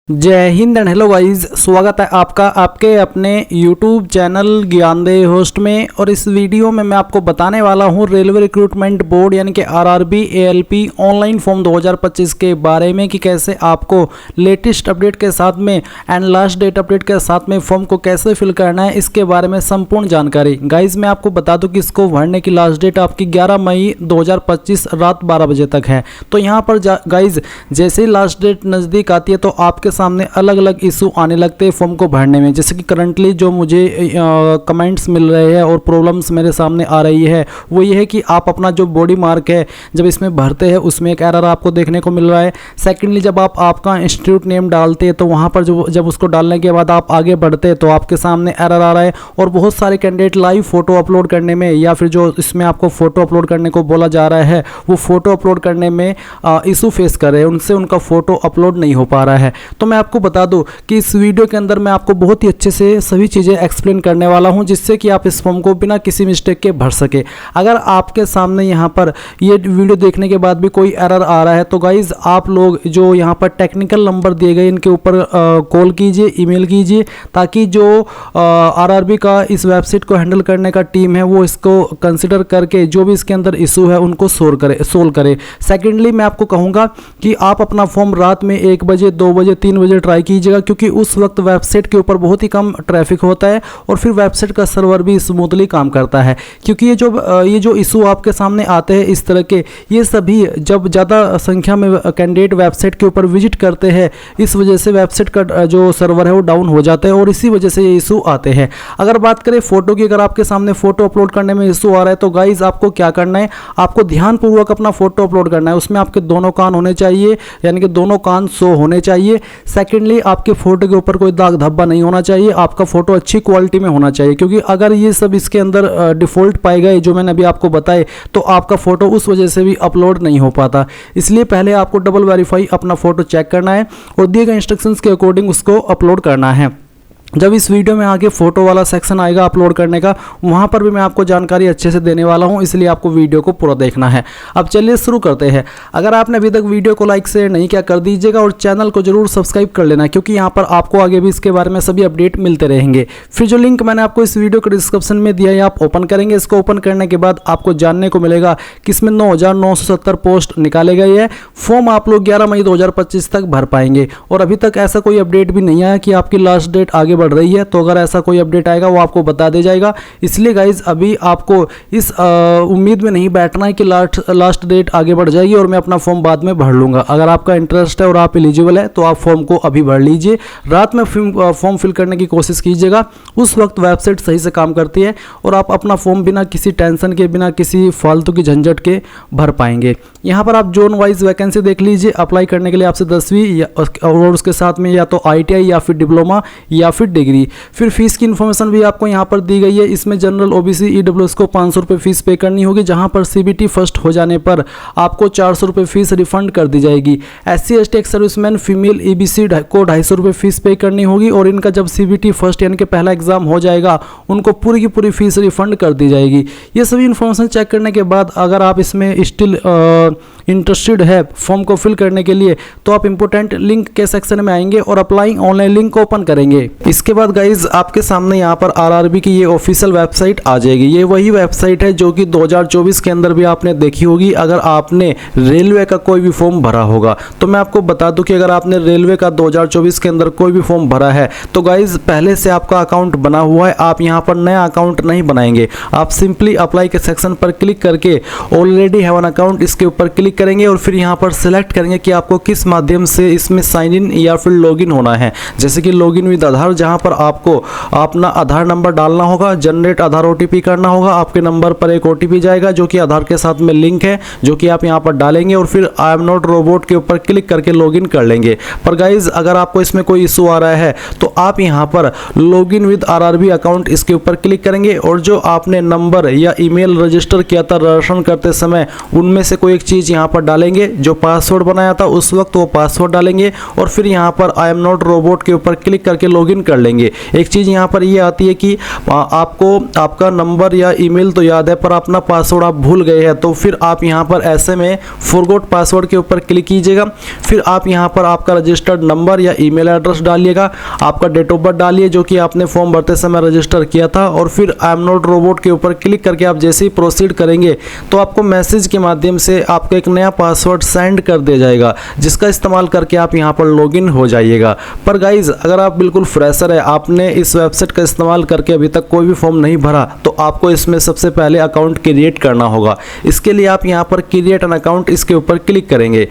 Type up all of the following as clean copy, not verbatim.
जय Hind and hello guys, स्वागत है आपका आपके अपने YouTube चैनल ज्ञानदेव होस्ट में। और इस वीडियो में मैं आपको बताने वाला हूं रेलवे रिक्रूटमेंट बोर्ड यानी कि आरआरबी एएलपी ऑनलाइन फॉर्म 2025 के बारे में कि कैसे आपको लेटेस्ट अपडेट के साथ में एंड लास्ट डेट अपडेट के साथ में फॉर्म को कैसे फिल करना है, इसके बारे में संपूर्ण जानकारी। गाइज मैं आपको बता दूं कि इसको भरने की लास्ट डेट आपकी 11 मई 2025 रात 12 बजे तक है। तो यहाँ पर गाइज जैसे ही लास्ट डेट नज़दीक आती है तो आपके सामने अलग अलग इशू आने लगते हैं फॉर्म को भरने में। जैसे कि करंटली जो मुझे कमेंट्स मिल रहे हैं और प्रॉब्लम्स मेरे सामने आ रही है वो ये है कि आप अपना जो बॉडी मार्क है जब इसमें भरते हैं उसमें एक एरर आपको देखने को मिल रहा है। सेकेंडली जब आप आपका इंस्टीट्यूट नेम डालते हैं तो वहाँ पर जब उसको डालने के बाद आप आगे बढ़ते हैं तो आपके सामने एरर आ रहा है। और बहुत सारे कैंडिडेट लाइव फोटो अपलोड करने में या फिर जो इसमें आपको फ़ोटो अपलोड करने को बोला जा रहा है वो फ़ोटो अपलोड करने में इशू फेस कर रहे हैं, उनसे उनका फ़ोटो अपलोड नहीं हो पा रहा है। तो मैं आपको बता दूं कि इस वीडियो के अंदर मैं आपको बहुत ही अच्छे से सभी चीज़ें एक्सप्लेन करने वाला हूं जिससे कि आप इस फॉर्म को बिना किसी मिस्टेक के भर सके। अगर आपके सामने यहां पर ये वीडियो देखने के बाद भी कोई एरर आ रहा है तो गाइज आप लोग जो यहां पर टेक्निकल नंबर दिए गए इनके ऊपर कॉल कीजिए, ईमेल कीजिए, ताकि जो आरआरबी का इस वेबसाइट को हैंडल करने का टीम है वो इसको कंसिडर करके जो भी इसके अंदर इशू है उनको सोल्व करे। सेकेंडली मैं आपको कहूँगा कि आप अपना फॉर्म रात में 1 बजे 2 बजे 3 बजे ट्राई कीजिएगा, क्योंकि उस वक्त वेबसाइट के ऊपर बहुत ही कम ट्रैफिक होता है और फिर वेबसाइट का सर्वर भी स्मूथली काम करता है। क्योंकि ये जो इशू आपके सामने आते हैं इस तरह के, ये सभी जब ज़्यादा संख्या में कैंडिडेट वेबसाइट के ऊपर विजिट करते हैं इस वजह से वेबसाइट का जो सर्वर है वो डाउन हो जाता है और इसी वजह से ये इशू आते हैं। अगर बात करें फ़ोटो की, अगर आपके सामने फ़ोटो अपलोड करने में इशू आ रहा है तो गाइज आपको क्या करना है, आपको ध्यानपूर्वक अपना फ़ोटो अपलोड करना है। उसमें आपके दोनों कान होने चाहिए, यानी कि दोनों कान शो होने चाहिए। सेकेंडली आपके फोटो के ऊपर कोई दाग धब्बा नहीं होना चाहिए, आपका फोटो अच्छी क्वालिटी में होना चाहिए, क्योंकि अगर ये सब इसके अंदर डिफ़ॉल्ट पाए गए जो मैंने अभी आपको बताए तो आपका फोटो उस वजह से भी अपलोड नहीं हो पाता। इसलिए पहले आपको डबल वेरीफाई अपना फोटो चेक करना है और दिए गए इंस्ट्रक्शंस के अकॉर्डिंग उसको अपलोड करना है। जब इस वीडियो में आगे फ़ोटो वाला सेक्शन आएगा अपलोड करने का, वहाँ पर भी मैं आपको जानकारी अच्छे से देने वाला हूँ, इसलिए आपको वीडियो को पूरा देखना है। अब चलिए शुरू करते हैं। अगर आपने अभी तक वीडियो को लाइक शेयर नहीं किया कर दीजिएगा और चैनल को जरूर सब्सक्राइब कर लेना, क्योंकि यहाँ पर आपको आगे भी इसके बारे में सभी अपडेट मिलते रहेंगे। फिर जो लिंक मैंने आपको इस वीडियो के डिस्क्रिप्शन में दिया है आप ओपन करेंगे। इसको ओपन करने के बाद आपको जानने को मिलेगा कि इसमें 9,970 पोस्ट निकाले गए हैं। फॉर्म आप लोग 11 मई 2025 तक भर पाएंगे और अभी तक ऐसा कोई अपडेट भी नहीं आया कि आपकी लास्ट डेट आगे बढ़ रही है। तो अगर ऐसा कोई अपडेट आएगा वो आपको बता दिया जाएगा। इसलिए गाइज अभी आपको इस उम्मीद में नहीं बैठना है कि लास्ट डेट आगे बढ़ जाएगी और मैं अपना फॉर्म बाद में भर लूँगा। अगर आपका इंटरेस्ट है और आप एलिजिबल है तो आप फॉर्म को अभी भर लीजिए। रात में फॉर्म फिल करने की कोशिश कीजिएगा, उस वक्त वेबसाइट सही से काम करती है और आप अपना फॉर्म बिना किसी टेंशन के, बिना किसी फालतू की झंझट के भर पाएंगे। यहाँ पर आप जोन वाइज वैकेंसी देख लीजिए। अप्लाई करने के लिए आपसे 10वीं और उसके साथ में या तो ITI या फिर डिप्लोमा या फिर डिग्री। फिर फीस की इन्फॉर्मेशन भी आपको यहाँ पर दी गई है। इसमें जनरल OBC EWS को 500 रुपये फीस पे करनी होगी, जहाँ पर CBT फर्स्ट हो जाने पर आपको 400 रुपये फीस रिफंड कर दी जाएगी। SC ST ex serviceman female EBC को 250 रुपये फीस पे करनी होगी और इनका जब CBT फर्स्ट यानी कि पहला एग्जाम हो जाएगा उनको पूरी की पूरी फीस रिफंड कर दी जाएगी। ये सभी इन्फॉर्मेशन चेक करने के बाद अगर आप इसमें स्टिल इंटरेस्टेड है फॉर्म को फिल करने के लिए तो आप इंपोर्टेंट लिंक के सेक्शन में आएंगे और अप्लाइंग ऑनलाइन लिंक को ओपन करेंगे। इसके बाद गाइज आपके सामने यहाँ पर आरआरबी की ये ऑफिशियल वेबसाइट आ जाएगी। ये वही वेबसाइट है जो कि 2024 के अंदर भी आपने देखी होगी अगर आपने रेलवे का कोई भी फॉर्म भरा होगा। तो मैं आपको बता दूं कि अगर आपने रेलवे का 2024 के अंदर कोई भी फॉर्म भरा है तो गाइज पहले से आपका अकाउंट बना हुआ है, आप यहाँ पर नया अकाउंट नहीं बनाएंगे। आप सिंपली अप्लाई के सेक्शन पर क्लिक करके ऑलरेडी हैव एन अकाउंट इसके ऊपर क्लिक करेंगे और फिर यहाँ पर सिलेक्ट करेंगे कि आपको किस माध्यम से इसमें साइन इन या फिर लॉगिन होना है। जैसे कि लॉगिन विद आधार, जहाँ पर आपको अपना आधार नंबर डालना होगा, जनरेट आधार OTP करना होगा। आपके नंबर पर एक OTP जाएगा जो कि आधार के साथ में लिंक है, जो कि आप यहाँ पर डालेंगे और फिर आई एम नॉट रोबोट के ऊपर क्लिक करके लॉगिन कर लेंगे। पर गाइज अगर आपको इसमें कोई इशू आ रहा है तो आप यहाँ पर लॉगिन विद आरआरबी अकाउंट इसके ऊपर क्लिक करेंगे और जो आपने नंबर या ईमेल रजिस्टर किया था रजिस्ट्रेशन करते समय उनमें से कोई एक चीज़ यहाँ यहाँ पर डालेंगे, जो पासवर्ड बनाया था उस वक्त वो पासवर्ड डालेंगे और फिर यहाँ पर आई एम नॉट रोबोट के ऊपर क्लिक करके लॉगिन कर लेंगे। एक चीज़ यहाँ पर ये आती है कि आपको आपका नंबर या ईमेल तो याद है पर अपना पासवर्ड आप भूल गए हैं, तो फिर आप यहाँ पर ऐसे में फॉरगॉट पासवर्ड के ऊपर क्लिक कीजिएगा। फिर आप यहाँ पर आपका रजिस्टर्ड नंबर या ईमेल एड्रेस डालिएगा, आपका डेट ऑफ बर्थ डालिए जो कि आपने फॉर्म भरते समय रजिस्टर किया था और फिर आई एम नॉट रोबोट के ऊपर क्लिक करके आप जैसे ही प्रोसीड करेंगे तो आपको मैसेज के माध्यम से आपका एक नया पासवर्ड सेंड कर दिया जाएगा, जिसका इस्तेमाल करके आप यहाँ पर लॉगिन हो जाइएगा। पर गाइज अगर आप बिल्कुल फ्रेशर है, आपने इस वेबसाइट का इस्तेमाल करके अभी तक कोई भी फॉर्म नहीं भरा, तो आपको इसमें सबसे पहले अकाउंट क्रिएट करना होगा। इसके लिए आप यहाँ पर क्रिएट एन अकाउंट इसके ऊपर क्लिक करेंगे।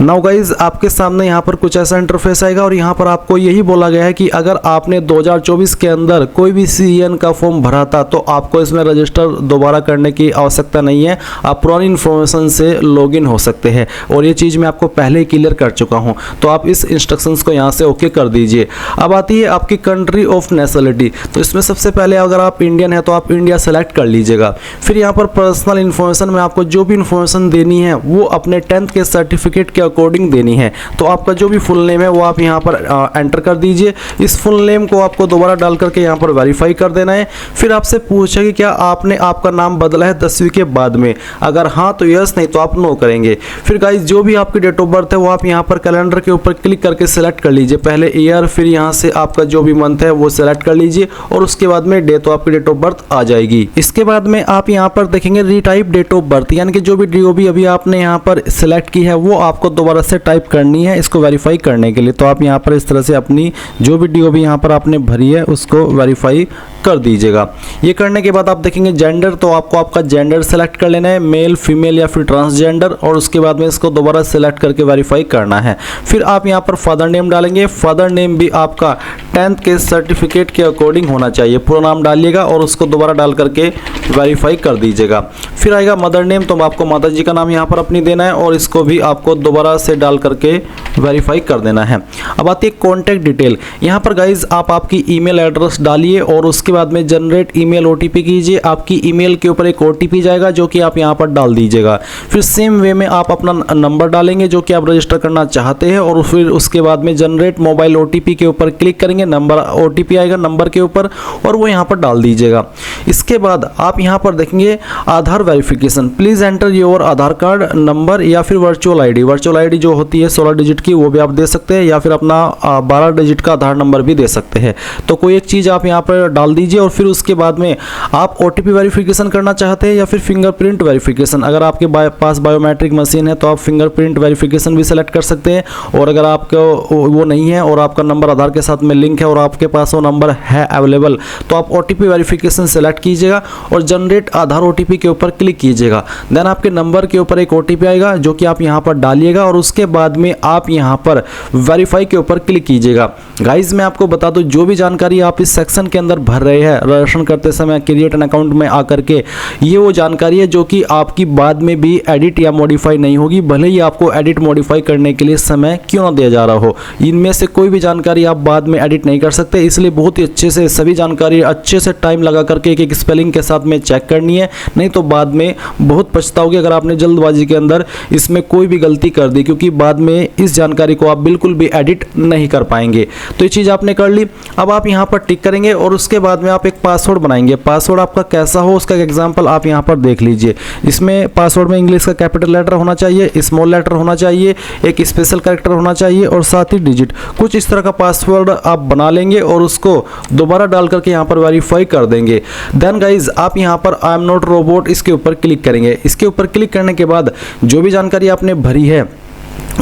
नाउ गाइज आपके सामने यहाँ पर कुछ ऐसा इंटरफेस आएगा और यहाँ पर आपको यही बोला गया है कि अगर आपने 2024 के अंदर कोई भी CEN का फॉर्म भरा था तो आपको इसमें रजिस्टर दोबारा करने की आवश्यकता नहीं है, आप पुरानी इन्फॉर्मेशन से लॉगिन हो सकते हैं और ये चीज़ मैं आपको पहले ही क्लियर कर चुका हूँ। तो आप इस इंस्ट्रक्शंस को यहाँ से ओके कर दीजिए। अब आती है आपकी कंट्री ऑफ नेशनलिटी, तो इसमें सबसे पहले अगर आप इंडियन है तो आप इंडिया सेलेक्ट कर लीजिएगा। फिर यहाँ पर पर्सनल इन्फॉर्मेशन में आपको जो भी इन्फॉर्मेशन देनी है वो अपने 10th के सर्टिफिकेट के अकॉर्डिंग देनी है। तो आपका जो भी फुल नेम है वो आप यहाँ पर एंटर कर दीजिए। इस फुल नेम को आपको दोबारा डाल करके यहाँ पर वेरीफाई कर देना है। फिर आपसे पूछे कि क्या आपने आपका नाम बदला है 10वीं के बाद में, अगर हाँ तो यस, नहीं तो आप नो करेंगे। फिर गाइज जो भी आपकी डेट ऑफ बर्थ है वो आप यहाँ पर कैलेंडर के ऊपर क्लिक करके सिलेक्ट कर लीजिए, पहले ईयर फिर यहाँ से आपका जो भी मंथ है वो सिलेक्ट कर लीजिए और उसके बाद में डे, तो आपकी डेट ऑफ बर्थ आ जाएगी। इसके बाद में आप यहाँ पर देखेंगे रीटाइप डेट ऑफ बर्थ, यानी कि जो भी DOB अभी आपने यहाँ पर सिलेक्ट की है वो आपको दोबारा से टाइप करनी है इसको वेरीफाई करने के लिए। तो आप यहाँ पर इस तरह से अपनी जो भी DOB यहाँ पर आपने भरी है उसको वेरीफाई कर दीजिएगा। ये करने के बाद आप देखेंगे जेंडर, तो आपको आपका जेंडर सेलेक्ट कर लेना है, मेल फीमेल या फिर ट्रांसजेंडर, और उसके बाद में इसको दोबारा सेलेक्ट करके वेरीफाई करना है। फिर आप यहाँ पर फादर नेम डालेंगे, फादर नेम भी आपका 10th के सर्टिफिकेट के अकॉर्डिंग होना चाहिए, पूरा नाम डालिएगा और उसको दोबारा डाल करके वेरीफाई कर दीजिएगा। फिर आएगा मदर नेम, तो आपको माता जी का नाम यहाँ पर अपनी देना है और इसको भी आपको दोबारा से डाल करके वेरीफाई कर देना है। अब आती है कॉन्टैक्ट डिटेल, यहाँ पर गाइज आप आपकी ईमेल एड्रेस डालिए और उसके बाद में जनरेट ईमेल OTP कीजिए। आपकी ईमेल के ऊपर एक OTP जाएगा जो कि आप यहाँ पर डाल दीजिएगा। फिर सेम वे में आप अपना नंबर डालेंगे जो कि आप रजिस्टर करना चाहते हैं और फिर उसके बाद में जनरेट मोबाइल OTP के ऊपर क्लिक करेंगे, नंबर OTP आएगा नंबर के ऊपर और वो यहाँ पर डाल दीजिएगा। इसके बाद आप यहाँ पर देखेंगे Aadhaar verification, please enter your Aadhaar card number या फिर वर्चुअल आईडी जो होती है 16 डिजिट की वो भी आप दे सकते हैं या फिर अपना 12 डिजिट का आधार नंबर भी दे सकते हैं। तो कोई एक चीज़ आप यहाँ पर डाल दीजिए और फिर उसके बाद में आप OTP वेरिफिकेशन करना चाहते हैं या फिर फिंगरप्रिंट वेरिफिकेशन, अगर आपके पास बायोमेट्रिक मशीन है तो आप फिंगरप्रिंट वेरिफिकेशन भी सेलेक्ट कर सकते हैं, और अगर आपको वो नहीं है और आपका नंबर आधार के साथ में लिंक है और आपके पास वो नंबर है अवेलेबल तो आप OTP वेरिफिकेशन सेलेक्ट कीजिएगा और जनरेट आधार OTP के ऊपर क्लिक कीजिएगा। देन आपके नंबर के ऊपर एक OTP आएगा जो कि आप यहाँ पर डालिएगा और उसके बाद में आप यहाँ पर वेरीफाई के ऊपर क्लिक कीजिएगा। गाइज मैं आपको बता दूं जो भी जानकारी आप इस सेक्शन के अंदर भर रहे हैं रजिस्ट्रेशन करते समय क्रिएट एन अकाउंट में आकर के, ये वो जानकारी है जो कि आपकी बाद में भी एडिट या मॉडिफाई नहीं होगी, भले ही आपको एडिट मॉडिफाई करने के लिए समय क्यों ना दिया जा रहा हो। इनमें से कोई भी जानकारी आप बाद में एडिट नहीं कर सकते, इसलिए बहुत ही अच्छे से सभी जानकारी अच्छे से टाइम लगा करके एक स्पेलिंग के साथ में चेक करनी है, नहीं तो बाद में बहुत पछताओगे अगर आपने जल्दबाजी के अंदर इसमें कोई भी गलती कर दी, क्योंकि बाद में इस जानकारी को आप बिल्कुल भी एडिट नहीं कर पाएंगे। तो ये चीज़ आपने कर ली। अब आप यहाँ पर टिक करेंगे और उसके बाद में आप एक पासवर्ड बनाएंगे। पासवर्ड आपका कैसा हो उसका एग्जांपल आप यहाँ पर देख लीजिए। इसमें पासवर्ड में इंग्लिश का कैपिटल लेटर होना चाहिए, स्मॉल लेटर होना चाहिए, एक स्पेशल कैरेक्टर होना चाहिए और साथ ही डिजिट, कुछ इस तरह का पासवर्ड आप बना लेंगे और उसको दोबारा डाल करके यहाँ पर वेरीफाई कर देंगे। देन गाइज आप यहाँ पर आई एम नॉट रोबोट इसके ऊपर क्लिक करेंगे। इसके ऊपर क्लिक करने के बाद जो भी जानकारी आपने भरी है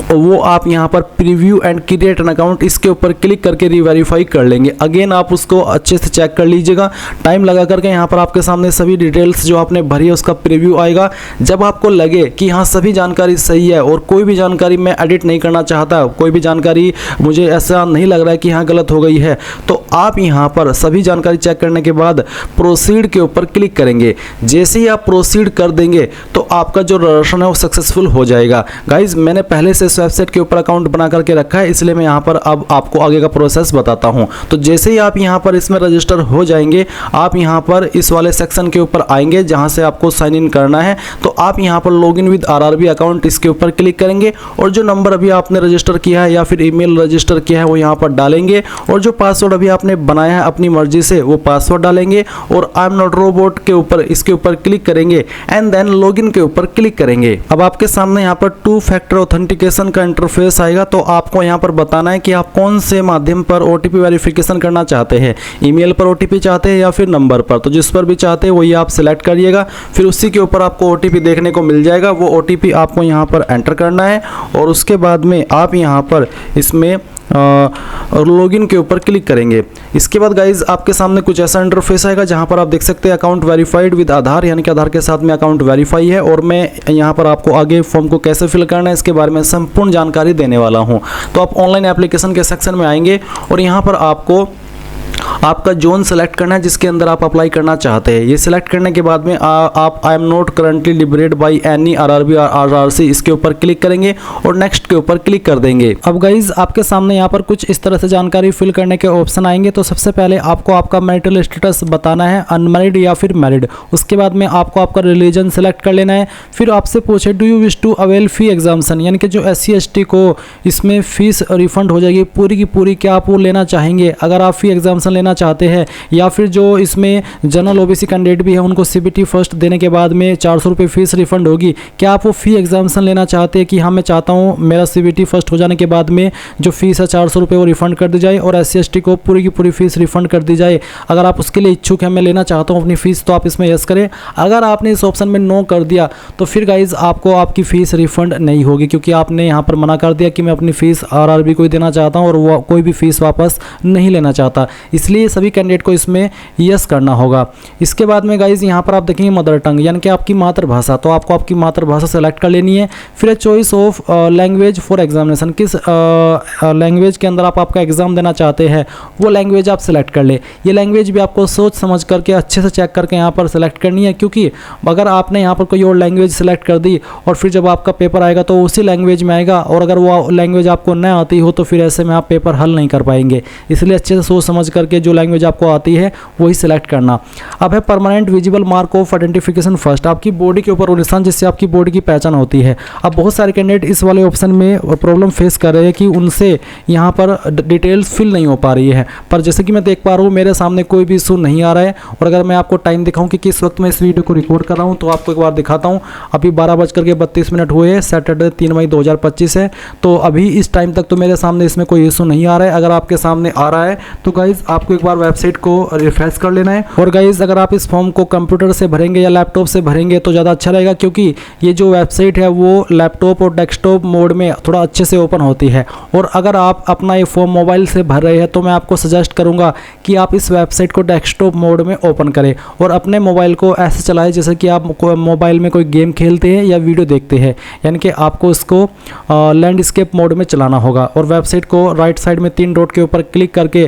वो आप यहाँ पर preview and create an account इसके ऊपर क्लिक करके रीवेरीफाई कर लेंगे। अगेन आप उसको अच्छे से चेक कर लीजिएगा, टाइम लगा करके यहाँ पर आपके सामने सभी डिटेल्स जो आपने भरी है उसका प्रीव्यू आएगा। जब आपको लगे कि हाँ सभी जानकारी सही है और कोई भी जानकारी मैं एडिट नहीं करना चाहता, कोई भी जानकारी मुझे ऐसा नहीं लग रहा है कि हाँ गलत हो गई है, तो आप यहाँ पर सभी जानकारी चेक करने के बाद प्रोसीड के ऊपर क्लिक करेंगे। जैसे ही आप प्रोसीड कर देंगे तो आपका जो रजिस्ट्रेशन है वो सक्सेसफुल हो जाएगा। गाइज मैंने पहले से से इस वेबसाइट के ऊपर अकाउंट बना करके रखा है, इसलिए मैं यहाँ पर अब आपको आगे का प्रोसेस बताता हूँ। तो जैसे ही आप यहाँ पर इसमें रजिस्टर हो जाएंगे, आप यहाँ पर इस वाले सेक्शन के ऊपर आएंगे जहाँ से आपको साइन इन करना है। तो आप यहाँ पर लॉगिन विद आरआरबी अकाउंट इसके ऊपर क्लिक करेंगे और जो नंबर अभी आपने रजिस्टर किया है या फिर ईमेल रजिस्टर किया है वो यहाँ पर डालेंगे और जो पासवर्ड अभी आपने बनाया है अपनी मर्जी से वो पासवर्ड डालेंगे और आई एम नॉट रोबोट के ऊपर इसके ऊपर क्लिक करेंगे एंड देन लॉगिन के ऊपर क्लिक करेंगे। अब आपके सामने यहाँ पर 2 फैक्टर ऑथेंटिकेशन का इंटरफेस आएगा। तो आपको यहाँ पर बताना है कि आप कौन से माध्यम पर ओटीपी वेरिफिकेशन करना चाहते हैं, ईमेल पर ओटीपी चाहते हैं या फिर नंबर पर। तो जिस पर भी चाहते हैं वही आप सिलेक्ट करिएगा, फिर उसी के ऊपर आपको ओटीपी देखने को मिल जाएगा। वो ओटीपी आपको यहाँ पर एंटर करना है और उसके बाद में आप यहाँ पर इसमें लॉगिन के ऊपर क्लिक करेंगे। इसके बाद गाइज आपके सामने कुछ ऐसा इंटरफेस आएगा जहां पर आप देख सकते हैं अकाउंट वेरीफाइड विद आधार, यानी कि आधार के साथ में अकाउंट वेरीफाई है। और मैं यहां पर आपको आगे फॉर्म को कैसे फिल करना है इसके बारे में संपूर्ण जानकारी देने वाला हूं। तो आप ऑनलाइन एप्लीकेशन के सेक्शन में आएंगे और यहां पर आपको आपका जोन सेलेक्ट करना है जिसके अंदर आप अप्लाई करना चाहते हैं। ये सिलेक्ट करने के बाद में आप I am not currently liberated by any RRB और आरआरसी इसके ऊपर क्लिक करेंगे और नेक्स्ट के ऊपर क्लिक कर देंगे। अब गाइज आपके सामने यहाँ पर कुछ इस तरह से जानकारी फिल करने के ऑप्शन आएंगे। तो सबसे पहले आपको आपका मैरिटल स्टेटस बताना है, अनमैरिड या फिर मैरिड। उसके बाद में आपको आपका रिलीजन सेलेक्ट कर लेना है। फिर आपसे पूछे do you wish to avail fee exemption, यानी कि जो SC ST को इसमें फीस रिफंड हो जाएगी पूरी की पूरी, क्या आप वो लेना चाहेंगे। अगर आप फी एग्जाम्शन लेना चाहते हैं या फिर जो इसमें जनरल OBC कैंडिडेट भी है उनको CBT फर्स्ट देने के बाद में 400 रुपये फीस रिफंड होगी, क्या आप वो फी एग्जाम्शन लेना चाहते हैं कि हाँ मैं चाहता हूँ मेरा CBT फर्स्ट हो जाने के बाद में जो फीस है 400 रुपये वो रिफंड कर दी जाए और SC ST को पूरी की पूरी फीस रिफंड कर दी जाए। अगर आप उसके लिए इच्छुक हैं, मैं लेना चाहता हूँ अपनी फ़ीस, तो आप इसमें यस करें। अगर आपने इस ऑप्शन में नो कर दिया तो फिर गाइज आपको आपकी फ़ीस रिफंड नहीं होगी, क्योंकि आपने यहाँ पर मना कर दिया कि मैं अपनी फ़ीस RRB को ही देना चाहता हूँ और वो कोई भी फ़ीस वापस नहीं लेना चाहता। इसलिए सभी कैंडिडेट को इसमें यस करना होगा। इसके बाद में गाइज यहाँ पर आप देखेंगे मदर टंग, यानी कि आपकी मातृभाषा। तो आपको आपकी मातृभाषा सेलेक्ट कर लेनी है। फिर choice of language for examination, किस लैंग्वेज के अंदर आप आपका एग्जाम देना चाहते हैं वो लैंग्वेज आप सेलेक्ट कर ले। ये लैंग्वेज भी आपको सोच समझ करके अच्छे से चेक करके यहाँ पर सेलेक्ट करनी है, क्योंकि अगर आपने यहाँ पर कोई और लैंग्वेज सेलेक्ट कर दी और फिर जब आपका पेपर आएगा तो उसी लैंग्वेज में आएगा और अगर वो लैंग्वेज आपको न आती हो तो फिर ऐसे में आप पेपर हल नहीं कर पाएंगे। इसलिए अच्छे से सोच समझ करके जो लैंग्वेज आपको आती है वही सिलेक्ट करना। अब है permanent visible mark of identification first, आपकी बॉडी के ऊपर वो निशान जिससे आपकी बॉडी की पहचान होती है। अब बहुत सारे कैंडिडेट इस वाले ऑप्शन में प्रॉब्लम फेस कर रहे हैं कि उनसे यहाँ पर डिटेल्स फिल नहीं हो पा रही है, पर जैसे कि मैं देख पा रहा हूँ मेरे सामने कोई भी इशू नहीं आ रहा है। और अगर मैं आपको टाइम दिखाऊं कि किस वक्त मैं इस वीडियो को रिकॉर्ड कर रहा हूँ तो आपको एक बार दिखाता हूँ। अभी 12:32 हुए हैं, सैटरडे 3 मई 2025 है। तो अभी इस टाइम तक तो मेरे सामने इसमें कोई इशू नहीं आ रहा है। अगर आपके सामने आ रहा है तो गाइज आपको एक बार वेबसाइट को रिफ्रेश कर लेना है। और गाइज अगर आप इस फॉर्म को कंप्यूटर से भरेंगे या लैपटॉप से भरेंगे तो ज़्यादा अच्छा रहेगा, क्योंकि ये जो वेबसाइट है वो लैपटॉप और डेस्कटॉप मोड में थोड़ा अच्छे से ओपन होती है। और अगर आप अपना ये फॉर्म मोबाइल से भर रहे हैं तो मैं आपको सजेस्ट करूंगा कि आप इस वेबसाइट को डेस्कटॉप मोड में ओपन करें और अपने मोबाइल को ऐसे चलाएं जैसे कि आप मोबाइल में कोई गेम खेलते हैं या वीडियो देखते हैं, यानी कि आपको इसको लैंडस्केप मोड में चलाना होगा। और वेबसाइट को राइट साइड में 3 डॉट के ऊपर क्लिक करके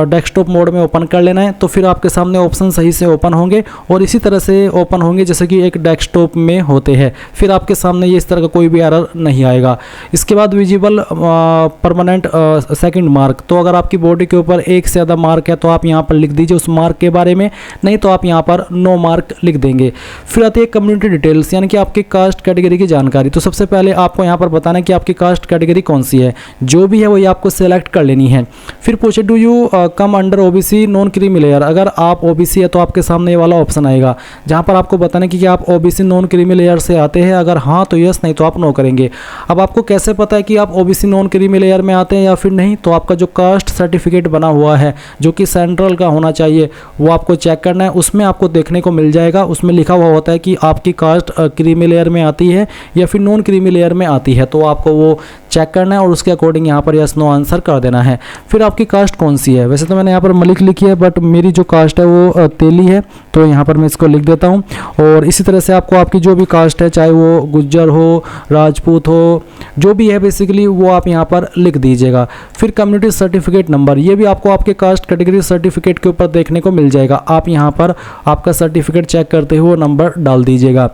डेस्कटॉप मोड में ओपन कर लेना है। तो फिर आपके सामने ऑप्शन सही से ओपन होंगे और इसी तरह से ओपन होंगे जैसे कि एक डेस्कटॉप में होते हैं। फिर आपके सामने ये इस तरह का कोई भी एरर नहीं आएगा। इसके बाद विजिबल परमानेंट सेकंड मार्क, तो अगर आपकी बॉडी के ऊपर एक से ज़्यादा मार्क है तो आप यहाँ पर लिख दीजिए उस मार्क के बारे में, नहीं तो आप यहाँ पर नो मार्क लिख देंगे। फिर आती है कम्युनिटी डिटेल्स, यानी कि आपकी कास्ट कैटेगरी की जानकारी। तो सबसे पहले आपको यहाँ पर बताना है कि आपकी कास्ट कैटेगरी कौन सी है, जो भी है वही आपको सेलेक्ट कर लेनी है। फिर पूछे do you come under OBC non creamy layer, अगर आप OBC है तो आपके सामने ये वाला ऑप्शन आएगा जहाँ पर आपको बताना है कि आप OBC नॉन क्रीमी लेयर से आते हैं। अगर हाँ तो यस, नहीं तो आप नो करेंगे। अब आपको कैसे पता है कि आप OBC नॉन क्रीमी लेयर में आते हैं या फिर नहीं, तो आपका जो कास्ट सर्टिफिकेट बना हुआ है जो कि सेंट्रल का होना चाहिए वो आपको चेक करना है। उसमें आपको देखने को मिल जाएगा, उसमें लिखा हुआ होता है कि आपकी कास्ट क्रीमी लेयर में आती है या फिर नॉन क्रीमी लेयर में आती है। तो आपको वो चेक करना है और उसके अकॉर्डिंग यहाँ पर यस नो आंसर कर देना है। फिर आपकी कास्ट कौन सी है, वैसे तो मैंने यहाँ पर मलिक लिखी है बट मेरी जो कास्ट है वो तेली है, तो यहाँ पर मैं इसको लिख देता हूँ। और इसी तरह से आपको आपकी जो भी कास्ट है, चाहे वो गुज्जर हो, राजपूत हो, जो भी है बेसिकली वो आप यहाँ पर लिख दीजिएगा। फिर कम्युनिटी सर्टिफिकेट नंबर, ये भी आपको आपके कास्ट कैटेगरी सर्टिफिकेट के ऊपर देखने को मिल जाएगा। आप यहाँ पर आपका सर्टिफिकेट चेक करते हुए नंबर डाल दीजिएगा।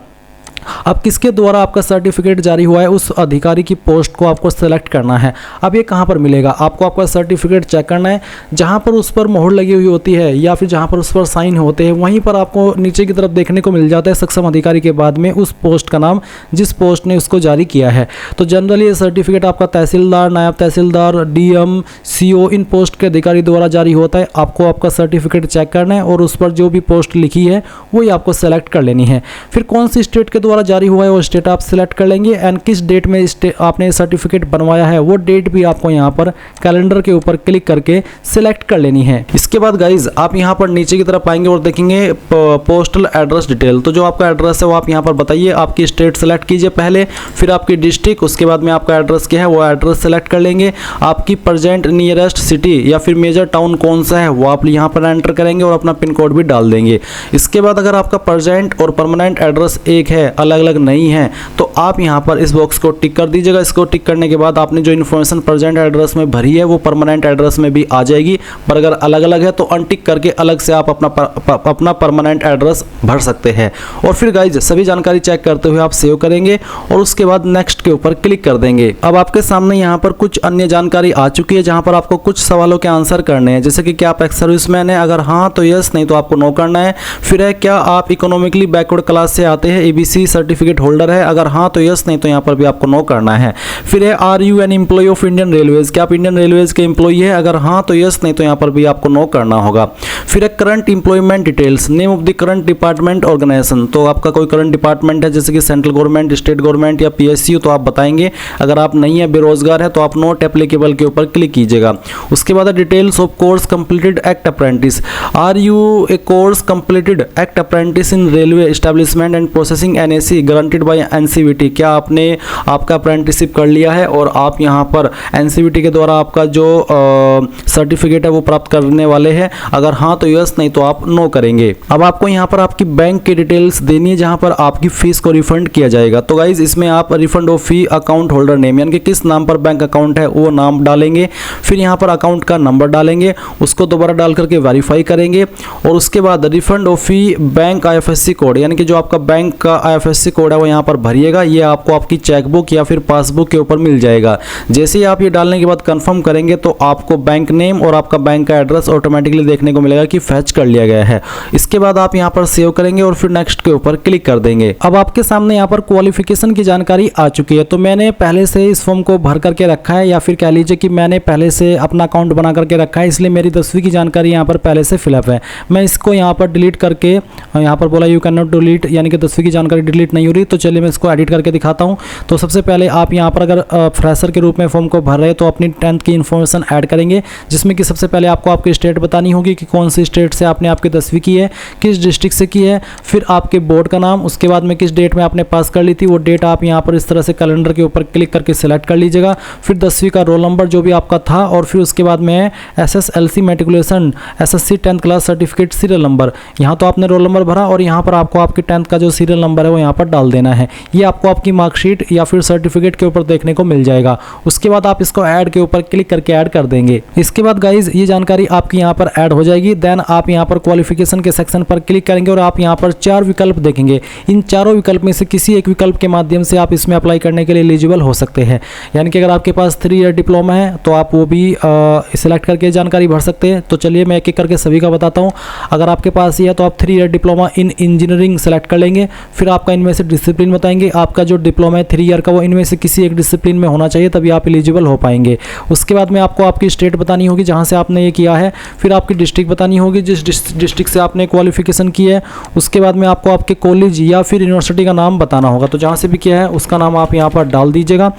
अब किसके द्वारा आपका सर्टिफिकेट जारी हुआ है उस अधिकारी की पोस्ट को आपको सेलेक्ट करना है। अब ये कहाँ पर मिलेगा, आपको आपका सर्टिफिकेट चेक करना है, जहाँ पर उस पर मोहर लगी हुई होती है या फिर जहाँ पर उस पर साइन होते हैं वहीं पर आपको नीचे की तरफ देखने को मिल जाता है सक्षम अधिकारी के बाद में उस पोस्ट का नाम जिस पोस्ट ने उसको जारी किया है। तो जनरली ये सर्टिफिकेट आपका तहसीलदार, नायब तहसीलदार, डीएम, सीओ इन पोस्ट के अधिकारी द्वारा जारी होता है। आपको आपका सर्टिफिकेट चेक करना है और उस पर जो भी पोस्ट लिखी है वही आपको सेलेक्ट कर लेनी है। फिर कौन सी स्टेट के द्वारा जारी हुआ है वो स्टेट आप सिलेक्ट कर लेंगे एंड किस डेट में आपने सर्टिफिकेट बनवाया है वो डेट भी आपको यहाँ पर कैलेंडर के ऊपर क्लिक करके सिलेक्ट कर लेनी है। इसके बाद गाइज आप यहाँ पर नीचे की तरफ आएंगे और देखेंगे पोस्टल एड्रेस डिटेल। तो जो आपका एड्रेस है वो आप यहाँ पर बताइए, आपकी स्टेट सेलेक्ट कीजिए पहले, फिर आपकी डिस्ट्रिक्ट, उसके बाद में आपका एड्रेस क्या है वो एड्रेस सेलेक्ट कर लेंगे। आपकी प्रेजेंट नियरेस्ट सिटी या फिर मेजर टाउन कौन सा है वो आप यहाँ पर एंटर करेंगे और अपना पिन कोड भी डाल देंगे। इसके बाद अगर आपका प्रेजेंट और परमानेंट एड्रेस एक है, अलग अलग नहीं है, तो आप यहाँ पर इस बॉक्स को टिक कर दीजिएगा। इसको टिक करने के बाद आपने जो इन्फॉर्मेशन प्रेजेंट एड्रेस में भरी है वो परमानेंट एड्रेस में भी आ जाएगी, पर अगर अलग अलग है तो अनटिक करके अलग से आप अपना परमानेंट एड्रेस भर सकते हैं। और फिर गाइज सभी जानकारी चेक करते हुए आप सेव करेंगे और उसके बाद नेक्स्ट के ऊपर क्लिक कर देंगे। अब आपके सामने यहाँ पर कुछ अन्य जानकारी आ चुकी है जहाँ पर आपको कुछ सवालों के आंसर करने हैं, जैसे कि क्या आप एक्स सर्विसमैन है, अगर हाँ तो यस, नहीं तो आपको नो करना है। फिर है क्या आप इकोनॉमिकली बैकवर्ड क्लास से आते हैं, एबीसी सर्टिफिकेट होल्डर है, अगर हाँ तो यस, नहीं तो यहाँ पर भी आपको नो करना है। फिर है are you an employee of Indian Railways, क्या आप इंडियन रेलवेज के एम्प्लॉय है, अगर हाँ तो यस, नहीं तो यहाँ पर भी आपको नो करना होगा। फिर है current employment details, name of the current department organisation, तो आपका कोई करंट डिपार्टमेंट है जैसे कि सेंट्रल गवर्नमेंट, स्टेट गवर्नमेंट या पीएसयू तो आप बताएंगे, अगर आप नहीं है बेरोजगार है तो आप नॉट एप्लीकेबल के ऊपर क्लिक कीजिएगा। उसके बाद details of course completed act apprentice, are you a course completed act apprentice in railway establishment and processing NAC guaranteed by NCVT, क्या आपने आपका अप्रेंटिसशिप कर लिया है और आप यहाँ पर एनसीवीटी के द्वारा आपका जो सर्टिफिकेट है वो प्राप्त करने वाले हैं, अगर हाँ तो यस, नहीं तो आप नो करेंगे। अब आपको यहाँ पर आपकी बैंक की डिटेल्स देनी है जहाँ पर आपकी फीस को रिफंड किया जाएगा। तो गाइज इसमें आप refund of fee account holder name यानी कि किस नाम पर बैंक अकाउंट है वो नाम डालेंगे, फिर यहाँ पर अकाउंट का नंबर डालेंगे, उसको दोबारा डाल करके वेरीफाई करेंगे और उसके बाद refund of fee bank IFSC code यानी कि जो आपका बैंक का आईएफएससी कोड है वो यहाँ पर भरिएगा, ये आपको आपकी चेकबुक या फिर पासबुक के ऊपर मिल जाएगा। जैसे ही आप ये डालने के बाद कंफर्म करेंगे तो आपको बैंक नेम और आपका बैंक का एड्रेस ऑटोमेटिकली देखने को मिलेगा कि फैच कर लिया गया है। इसके बाद आप यहाँ पर सेव करेंगे और फिर नेक्स्ट के ऊपर क्लिक कर देंगे। अब आपके सामने यहाँ पर क्वालिफिकेशन की जानकारी आ चुकी है। तो मैंने पहले से इस फॉर्म को भर करके रखा है या फिर कह लीजिए कि मैंने पहले से अपना अकाउंट बना करके रखा है, इसलिए मेरी 10वीं की जानकारी यहाँ पर पहले से फिलअप है। मैं इसको यहाँ पर डिलीट करके, यहाँ पर बोला यू कैन नॉट डिलीट यानी कि 10वीं की जानकारी डिलीट नहीं हो रही, तो चलिए मैं इसको एडिट करके दिखाता हूँ। तो सबसे पहले आप यहाँ पर अगर फ्रेशर के रूप में फॉर्म को भर रहे हैं तो अपनी 10th की इन्फॉर्मेशन ऐड करेंगे, जिसमें कि सबसे पहले आपको आपकी स्टेट बतानी होगी कि कौन सी स्टेट से आपने आपकी 10वीं की है, किस डिस्ट्रिक्ट से की है, फिर आपके बोर्ड का नाम, उसके बाद में किस डेट में आपने पास कर ली थी वो डेट आप यहाँ पर इस तरह से कैलेंडर के ऊपर क्लिक करके सिलेक्ट कर लीजिएगा, फिर 10वीं का रोल नंबर जो भी आपका था और फिर उसके बाद में SSLC matriculation, SSC 10th class certificate serial number, यहाँ तो आपने रोल नंबर भरा और यहाँ पर आपको आपकी 10th का जो सीरियल नंबर है वो यहाँ पर डाल देना है। ये आपको आपकी मार्कशीट या फिर सर्टिफिकेट के ऊपर देखने को मिल जाएगा। उसके बाद आप इसको ऐड के ऊपर क्लिक करके ऐड कर देंगे। इसके बाद गाइज ये जानकारी आपकी यहाँ पर ऐड हो जाएगी। देन आप यहाँ पर क्वालिफिकेशन के सेक्शन पर क्लिक करेंगे और आप यहाँ पर 4 विकल्प देखेंगे। इन चारों विकल्प में से किसी एक विकल्प के माध्यम से आप इसमें अप्लाई करने के लिए एलिजिबल हो सकते हैं। यानी कि अगर आपके पास 3 ईयर डिप्लोमा है तो आप वो भी सिलेक्ट करके जानकारी भर सकते हैं। तो चलिए मैं एक एक करके सभी का बताता हूँ। अगर आपके पास ये है तो आप 3 year diploma in engineering select कर लेंगे, फिर आपका इनमें से डिसिप्लिन बताएंगे। आपका जो डिप्लोमा है 3 ईयर का वो इनमें से किसी एक डिसिप्लिन में होना चाहिए, तभी आप एलिजिबल हो पाएंगे। उसके बाद में आपको आपकी स्टेट बतानी होगी जहाँ से आपने ये किया है, फिर आपकी डिस्ट्रिक्ट बतानी होगी जिस डिस्ट्रिक्ट से आपने क्वालिफिकेशन की है। उसके बाद में आपको आपके कॉलेज या फिर यूनिवर्सिटी का नाम बताना होगा, तो जहाँ से भी किया है उसका नाम आप यहाँ पर डाल दीजिएगा।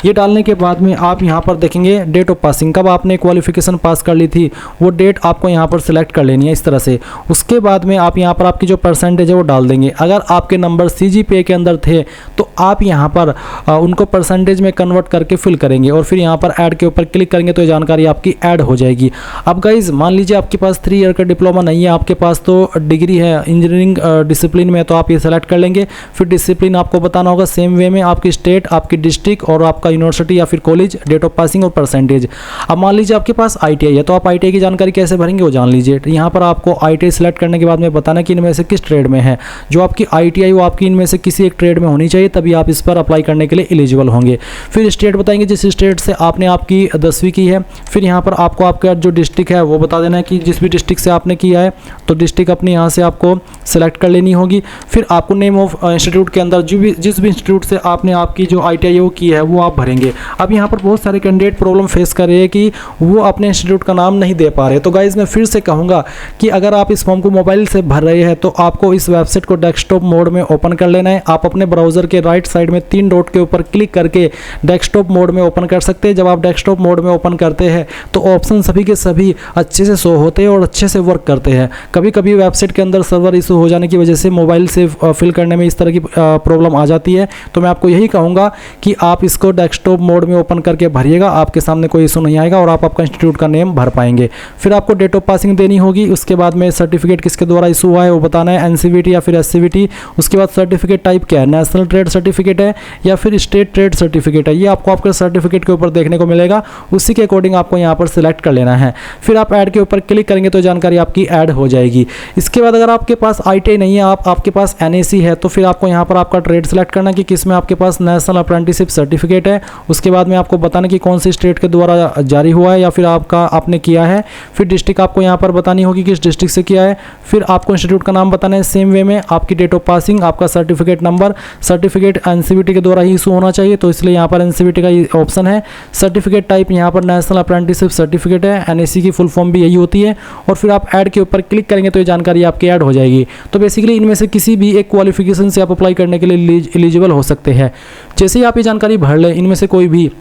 ये डालने के बाद में आप यहाँ पर देखेंगे डेट ऑफ पासिंग, कब आपने क्वालिफिकेशन पास कर ली थी वो डेट आपको यहाँ पर सिलेक्ट कर लेनी है इस तरह से। उसके बाद में आप यहाँ पर आपकी जो परसेंटेज है वो डाल देंगे। अगर आपके नंबर CGPA के अंदर थे तो आप यहाँ पर उनको परसेंटेज में कन्वर्ट करके फिल करेंगे और फिर यहाँ पर ऐड के ऊपर क्लिक करेंगे तो ये जानकारी आपकी ऐड हो जाएगी। अब गाइज मान लीजिए आपके पास 3 ईयर का डिप्लोमा नहीं है, आपके पास तो डिग्री है इंजीनियरिंग डिसिप्लिन में, तो आप ये सेलेक्ट कर लेंगे। फिर डिसिप्लिन आपको बताना होगा सेम वे में, आपकी स्टेट, आपकी डिस्ट्रिक्ट और आपका यूनिवर्सिटी या फिर कॉलेज, डेट ऑफ पासिंग और परसेंटेज। अब मान लीजिए आपके पास ITI है तो आप ITI की जानकारी कैसे भरेंगे वो जान लीजिए। यहाँ पर आपको ITI सेलेक्ट करने के बाद में बताना कि इनमें से किस ट्रेड में है। जो आपकी ITI वो आपकी इनमें से किसी एक ट्रेड में होनी चाहिए, तभी आप इस पर अप्लाई करने के लिए एलिजिबल होंगे। फिर स्टेट बताएंगे जिस स्टेट से आपने आपकी 10वीं की है। फिर यहाँ पर आपको आपका जो डिस्ट्रिक्ट है वो बता देना है कि जिस भी डिस्ट्रिक्ट से आपने किया है तो डिस्ट्रिक्ट अपने यहाँ से आपको सेलेक्ट कर लेनी होगी। फिर आपको नेम ऑफ इंस्टीट्यूट के अंदर जिस भी इंस्टीट्यूट से आपने आपकी जो ITI वो की है वो आप भरेंगे। अब यहाँ पर बहुत सारे कैंडिडेट प्रॉब्लम फेस कर रहे हैं कि वो अपने इंस्टीट्यूट का नाम नहीं दे पा रहे। तो गाइज मैं फिर से कहूँगा कि अगर आप इस फॉर्म को मोबाइल से भर रहे हैं तो आपको इस वेबसाइट को डेस्कटॉप मोड में ओपन कर लेना है। आप अपने ब्राउजर के राइट साइड में 3 डॉट के ऊपर क्लिक करके डेस्कटॉप मोड में ओपन कर सकते हैं। जब आप डेस्कटॉप मोड में ओपन करते हैं तो ऑप्शन सभी के सभी अच्छे से शो होते हैं और अच्छे से वर्क करते हैं। कभी कभी वेबसाइट के अंदर सर्वर इशू हो जाने की वजह से मोबाइल से फिल करने में इस तरह की प्रॉब्लम आ जाती है। तो मैं आपको यही कहूँगा कि आप इसको डेस्कटॉप मोड में ओपन करके भरिएगा, आपके सामने कोई इशू नहीं आएगा और आप आपका इंस्टीट्यूट का नेम भर पाएंगे। फिर आपको डेट ऑफ पासिंग देनी होगी। उसके बाद में सर्टिफिकेट किसके द्वारा इशू हुआ है वो बताना है, NCVT या फिर SCVT। उसके बाद सर्टिफिकेट टाइप क्या है, नेशनल ट्रेड सर्टिफिकेट है या फिर स्टेट ट्रेड सर्टिफिकेट है, ये आपको आपके सर्टिफिकेट के ऊपर देखने को मिलेगा। उसी के अकॉर्डिंग आपको यहाँ पर सिलेक्ट कर लेना है। फिर आप ऐड के ऊपर क्लिक करेंगे तो जानकारी आपकी ऐड हो जाएगी। इसके बाद अगर आपके पास ITI नहीं है, आपके पास NAC है, तो फिर आपको यहाँ पर आपका ट्रेड सेलेक्ट करना कि किस में आपके पास नेशनल अप्रेंटिसशिप सर्टिफिकेट है। उसके बाद में आपको बताना कि कौन सी स्टेट के द्वारा जारी हुआ है या फिर आपने किया है। फिर डिस्ट्रिक्ट आपको यहाँ पर बतानी होगी किस डिस्ट्रिक्ट से किया है। फिर आपको इंस्टीट्यूट का नाम बताना है सेम वे में, आपकी डेट ऑफ पासिंग, आपका सर्टिफिकेट नंबर। सर्टिफिकेट NCVT के द्वारा ही इशू होना चाहिए तो इसलिए यहाँ पर NCVT का ऑप्शन है। सर्टिफिकेट टाइप यहाँ पर नेशनल अप्रेंटिसशिप सर्टिफिकेट है, NAC की फुल फॉर्म भी यही होती है। और फिर आप ऐड के ऊपर क्लिक करेंगे तो ये जानकारी आपकी ऐड हो जाएगी। तो बेसिकली इनमें से किसी भी एक क्वालिफिकेशन से आप अप्लाई करने के लिए एलिजिबल हो सकते हैं। जैसे ही आप ये जानकारी भर लें इनमें से कोई भी,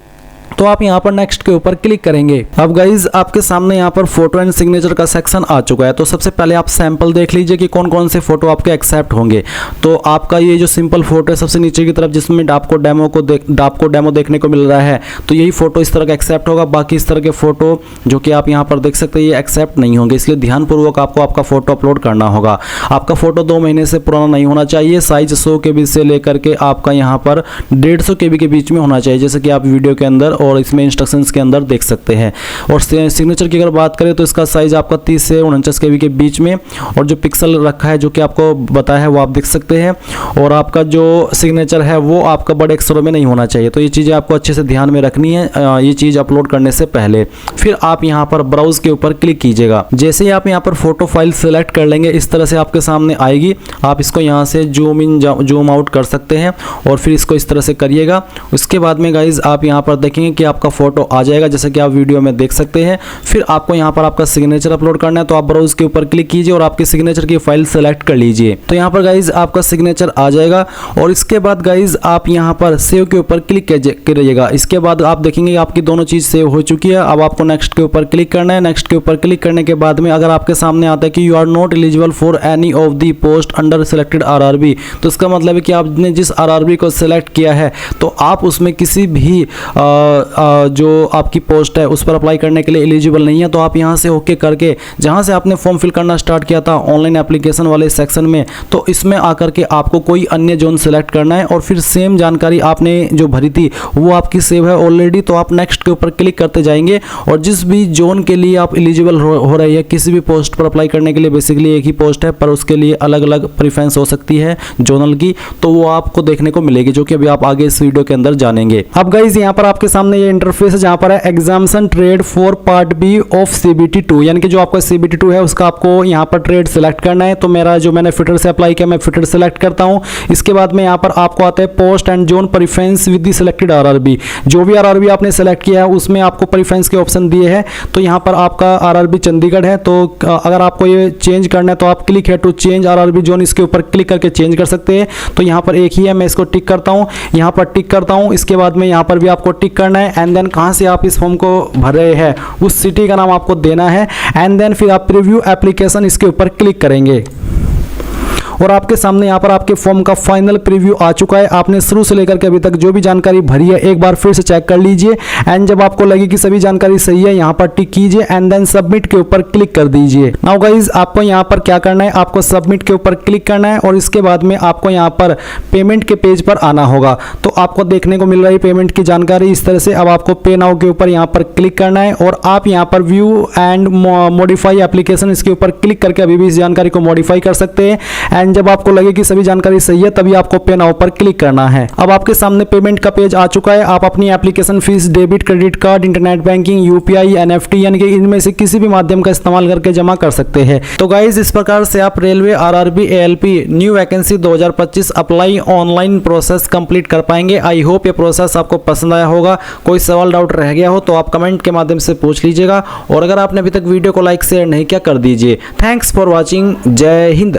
तो आप यहाँ पर नेक्स्ट के ऊपर क्लिक करेंगे। अब गाइज आपके सामने यहाँ पर फोटो एंड सिग्नेचर का सेक्शन आ चुका है। तो सबसे पहले आप सैंपल देख लीजिए कि कौन कौन से फोटो आपके एक्सेप्ट होंगे। तो आपका ये जो सिंपल फोटो है सबसे नीचे की तरफ जिसमें आपको डेमो देखने को मिल रहा है, तो यही फोटो इस तरह का एक्सेप्ट होगा। बाकी इस तरह के फोटो जो कि आप यहाँ पर देख सकते हैं ये एक्सेप्ट नहीं होंगे, इसलिए ध्यानपूर्वक आपको आपका फोटो अपलोड करना होगा। आपका फोटो 2 महीने से पुराना नहीं होना चाहिए। साइज 100 KB से लेकर के आपका यहाँ पर 150 KB के बीच में होना चाहिए, जैसे कि आप वीडियो के अंदर और इसमें इंस्ट्रक्शंस के अंदर देख सकते हैं। और सिग्नेचर की अगर बात करें तो इसका साइज आपका 30 से 49 KB के बीच में, और जो पिक्सल रखा है जो कि आपको बताया है वो आप देख सकते हैं। और आपका जो सिग्नेचर है वो आपका बड़े अक्षरों में नहीं होना चाहिए। तो ये चीज़ें आपको अच्छे से ध्यान में रखनी है ये चीज़ अपलोड करने से पहले। फिर आप यहाँ पर ब्राउज के ऊपर क्लिक कीजिएगा। जैसे ही आप यहाँ पर फोटो फाइल सेलेक्ट कर लेंगे इस तरह से आपके सामने आएगी। आप इसको यहाँ से जूम इन जूम आउट कर सकते हैं और फिर इसको इस तरह से करिएगा। उसके बाद में गाइज आप यहाँ पर देखेंगे कि आपका फोटो आ जाएगा जैसे कि आप वीडियो में देख सकते हैं। फिर आपको यहाँ पर आपका सिग्नेचर अपलोड करना है, तो आप ब्राउज के ऊपर क्लिक कीजिए और आपके सिग्नेचर की फाइल सेलेक्ट कर लीजिए। तो यहाँ पर गाइज आपका सिग्नेचर आ जाएगा। और इसके बाद गाइज आप यहाँ पर सेव के ऊपर क्लिक करिएगा। इसके बाद आप देखेंगे आपकी दोनों चीज़ सेव हो चुकी है। अब आपको नेक्स्ट के ऊपर क्लिक करना है। नेक्स्ट के ऊपर क्लिक करने के बाद में अगर आपके सामने आता है कि you are not eligible for any of the post under selected RRB, तो इसका मतलब है कि आपने जिस RRB को सिलेक्ट किया है तो आप उसमें किसी भी जो आपकी पोस्ट है उस पर अप्लाई करने के लिए एलिजिबल नहीं है। तो आप यहाँ से ओके करके जहाँ से आपने फॉर्म फिल करना स्टार्ट किया था ऑनलाइन एप्लीकेशन वाले सेक्शन में, तो इसमें आकर के आपको कोई अन्य जोन सेलेक्ट करना है और फिर सेम जानकारी आपने जो भरी थी वो आपकी सेव है ऑलरेडी। तो आप नेक्स्ट के ऊपर क्लिक करते जाएंगे और जिस भी जोन के लिए आप एलिजिबल हो रही है किसी भी पोस्ट पर अप्लाई करने के लिए, बेसिकली एक ही पोस्ट है पर उसके लिए अलग अलग प्रेफरेंस हो सकती है जोनल की, तो वो आपको देखने को मिलेगी जो कि अभी आप आगे इस वीडियो के अंदर जानेंगे। अब गाइज यहाँ पर आपके सामने ये इंटरफेस है जहाँ पर है examination trade for part B of CBT2, यानी कि जो आपका CBT2 है उसका आपको यहाँ पर ट्रेड सेलेक्ट करना है। तो मेरा जो मैंने फिटर से अप्लाई किया मैं फिटर सेलेक्ट करता हूँ। इसके बाद में यहाँ पर आपको आता है post and zone preference with the selected RRB। जो भी RRB आपने सेलेक्ट किया है उसमें आपको प्रेफरेंस के ऑप्शन दिए हैं। तो यहाँ पर आपका RRB चंडीगढ़ है, तो अगर आपको ये चेंज करना है तो आप क्लिक है टू चेंज RRB जोन, इसके ऊपर क्लिक करके चेंज कर सकते हैं। तो यहाँ पर एक ही है, मैं इसको टिक करता हूँ, यहाँ पर टिक करता हूँ। इसके बाद में यहाँ पर भी आपको टिक करना है एंड देन कहाँ से आप इस फॉर्म को भर रहे हैं उस सिटी का नाम आपको देना है एंड देन फिर आप प्रीव्यू एप्लीकेशन इसके ऊपर क्लिक करेंगे और आपके सामने यहाँ पर आपके फॉर्म का फाइनल प्रीव्यू आ चुका है। आपने शुरू से लेकर के अभी तक जो भी जानकारी भरी है एक बार फिर से चेक कर लीजिए एंड जब आपको लगे कि सभी जानकारी सही है यहाँ पर टिक कीजिए एंड देन सबमिट के ऊपर क्लिक कर दीजिए। नाउ गाइज आपको यहाँ पर क्या करना है, आपको सबमिट के ऊपर क्लिक करना है और इसके बाद में आपको यहाँ पर पेमेंट के पेज पर आना होगा। तो आपको देखने को मिल रही है पेमेंट की जानकारी इस तरह से। अब आपको पे नाउ के ऊपर यहाँ पर क्लिक करना है और आप यहाँ पर व्यू एंड मॉडिफाई एप्लीकेशन इसके ऊपर क्लिक करके अभी भी इस जानकारी को मॉडिफाई कर सकते हैं एंड जब आपको लगे कि सभी जानकारी सही है तभी आपको पे नाउ पर क्लिक करना है। अब आपके सामने पेमेंट का पेज आ चुका है। आप अपनी application fees debit, credit card, internet banking, UPI, NFT यानी कि इनमें से किसी भी माध्यम का इस्तेमाल करके जमा कर सकते हैं। तो गाइज इस प्रकार से आप railway RRB ALP new vacancy 2025 apply online process complete कर पाएंगे। आई होप ये प्रोसेस आपको पसंद आया होगा। कोई सवाल डाउट रह गया हो तो आप कमेंट के माध्यम से पूछ लीजिएगा और अगर आपने अभी तक वीडियो को लाइक शेयर नहीं किया कर दीजिए। Thanks for watching. जय हिंद।